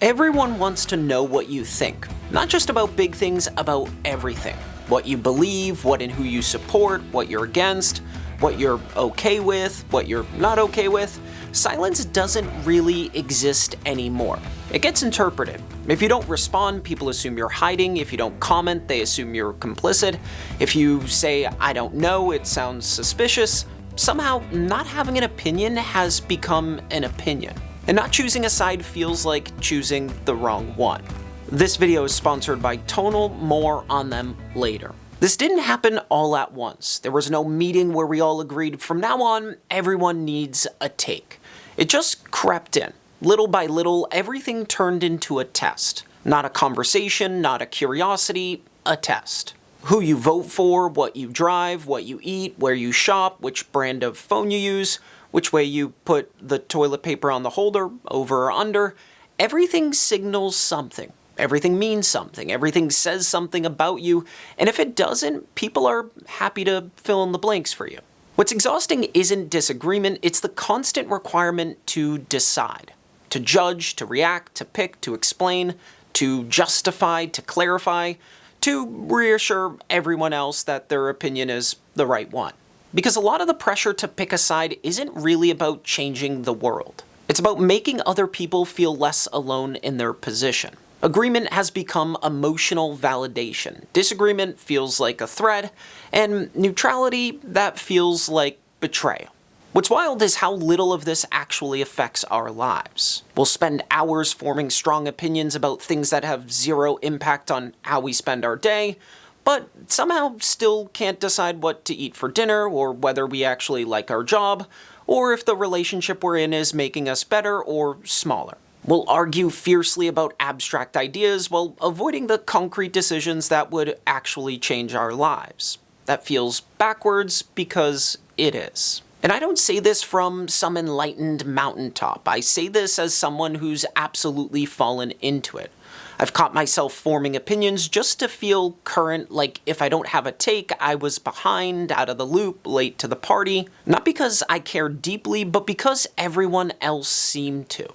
Everyone wants to know what you think. Not just about big things, about everything. What you believe, what and who you support, what you're against, what you're okay with, what you're not okay with. Silence doesn't really exist anymore. It gets interpreted. If you don't respond, people assume you're hiding. If you don't comment, they assume you're complicit. If you say, "I don't know," it sounds suspicious. Somehow, not having an opinion has become an opinion. And not choosing a side feels like choosing the wrong one. This video is sponsored by Tonal, more on them later. This didn't happen all at once. There was no meeting where we all agreed from now on, everyone needs a take. It just crept in. Little by little, everything turned into a test. Not a conversation, not a curiosity, a test. Who you vote for, what you drive, what you eat, where you shop, which brand of phone you use, which way you put the toilet paper on the holder, over or under. Everything signals something. Everything means something. Everything says something about you. And if it doesn't, people are happy to fill in the blanks for you. What's exhausting isn't disagreement, it's the constant requirement to decide. To judge, to react, to pick, to explain, to justify, to clarify, to reassure everyone else that their opinion is the right one. Because a lot of the pressure to pick a side isn't really about changing the world. It's about making other people feel less alone in their position. Agreement has become emotional validation. Disagreement feels like a threat, and neutrality, that feels like betrayal. What's wild is how little of this actually affects our lives. We'll spend hours forming strong opinions about things that have zero impact on how we spend our day, but somehow still can't decide what to eat for dinner, or whether we actually like our job, or if the relationship we're in is making us better or smaller. We'll argue fiercely about abstract ideas while avoiding the concrete decisions that would actually change our lives. That feels backwards because it is. And I don't say this from some enlightened mountaintop. I say this as someone who's absolutely fallen into it. I've caught myself forming opinions just to feel current, like if I don't have a take, I was behind, out of the loop, late to the party. Not because I care deeply, but because everyone else seemed to.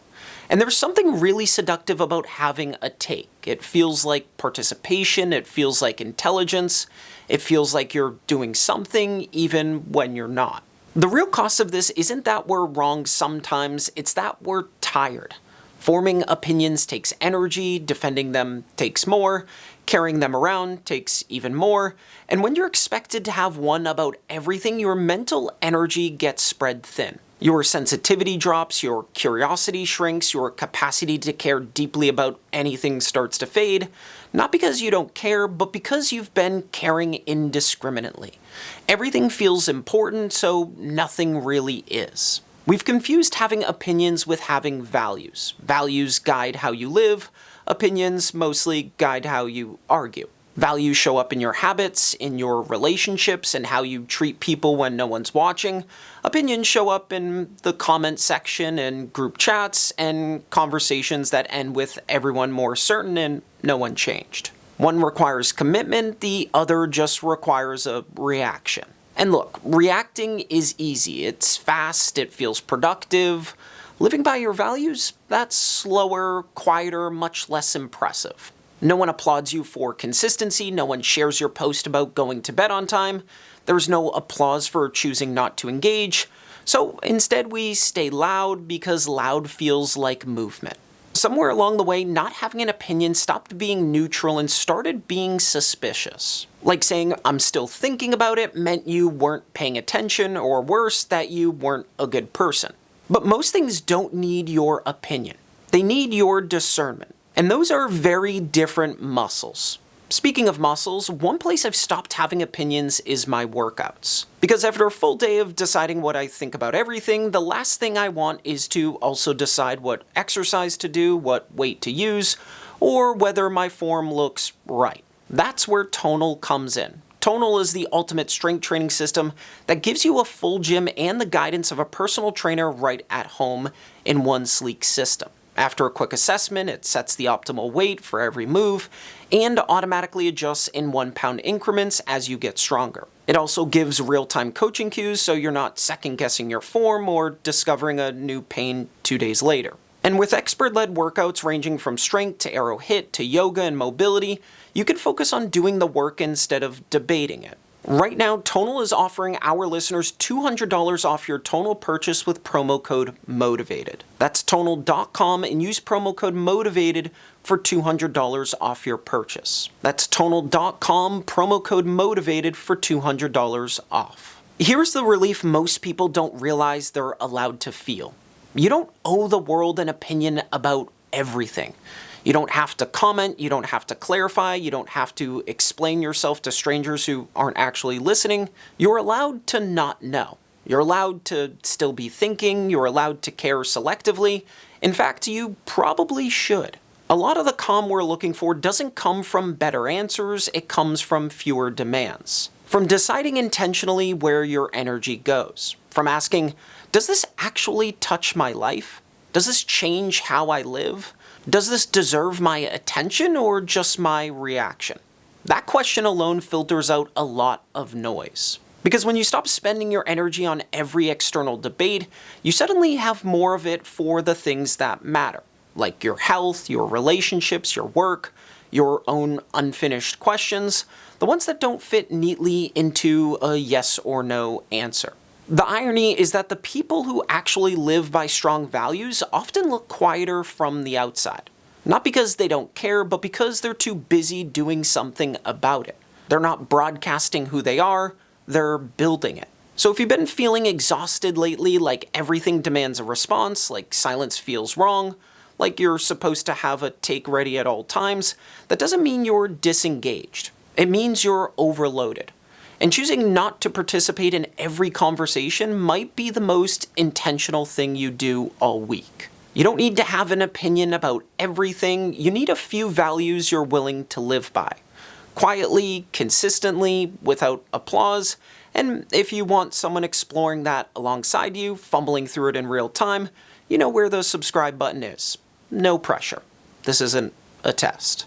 And there's something really seductive about having a take. It feels like participation, it feels like intelligence, it feels like you're doing something even when you're not. The real cost of this isn't that we're wrong sometimes, it's that we're tired. Forming opinions takes energy, defending them takes more, carrying them around takes even more, and when you're expected to have one about everything, your mental energy gets spread thin. Your sensitivity drops, your curiosity shrinks, your capacity to care deeply about anything starts to fade, not because you don't care, but because you've been caring indiscriminately. Everything feels important, so nothing really is. We've confused having opinions with having values. Values guide how you live, opinions mostly guide how you argue. Values show up in your habits, in your relationships, and how you treat people when no one's watching. Opinions show up in the comment section and group chats and conversations that end with everyone more certain and no one changed. One requires commitment, the other just requires a reaction. And look, reacting is easy. It's fast, it feels productive. Living by your values, that's slower, quieter, much less impressive. No one applauds you for consistency, no one shares your post about going to bed on time, there's no applause for choosing not to engage, so instead we stay loud because loud feels like movement. Somewhere along the way, not having an opinion stopped being neutral and started being suspicious. Like saying, "I'm still thinking about it," meant you weren't paying attention, or worse, that you weren't a good person. But most things don't need your opinion. They need your discernment. And those are very different muscles. Speaking of muscles, one place I've stopped having opinions is my workouts. Because after a full day of deciding what I think about everything, the last thing I want is to also decide what exercise to do, what weight to use, or whether my form looks right. That's where Tonal comes in. Tonal is the ultimate strength training system that gives you a full gym and the guidance of a personal trainer right at home in one sleek system. After a quick assessment, it sets the optimal weight for every move and automatically adjusts in 1 pound increments as you get stronger. It also gives real-time coaching cues so you're not second-guessing your form or discovering a new pain 2 days later. And with expert-led workouts ranging from strength to aero hit to yoga and mobility, you can focus on doing the work instead of debating it. Right now, Tonal is offering our listeners $200 off your Tonal purchase with promo code MOTIVATED. That's Tonal.com and use promo code MOTIVATED for $200 off your purchase. That's Tonal.com, promo code MOTIVATED for $200 off. Here's the relief most people don't realize they're allowed to feel. You don't owe the world an opinion about everything. You don't have to comment, you don't have to clarify, you don't have to explain yourself to strangers who aren't actually listening. You're allowed to not know. You're allowed to still be thinking, you're allowed to care selectively. In fact, you probably should. A lot of the calm we're looking for doesn't come from better answers, it comes from fewer demands. From deciding intentionally where your energy goes. From asking, does this actually touch my life? Does this change how I live? Does this deserve my attention or just my reaction? That question alone filters out a lot of noise. Because when you stop spending your energy on every external debate, you suddenly have more of it for the things that matter, like your health, your relationships, your work, your own unfinished questions, the ones that don't fit neatly into a yes or no answer. The irony is that the people who actually live by strong values often look quieter from the outside. Not because they don't care, but because they're too busy doing something about it. They're not broadcasting who they are, they're building it. So if you've been feeling exhausted lately, like everything demands a response, like silence feels wrong, like you're supposed to have a take ready at all times, that doesn't mean you're disengaged. It means you're overloaded. And choosing not to participate in every conversation might be the most intentional thing you do all week. You don't need to have an opinion about everything, you need a few values you're willing to live by. Quietly, consistently, without applause, and if you want someone exploring that alongside you, fumbling through it in real time, you know where the subscribe button is. No pressure. This isn't a test.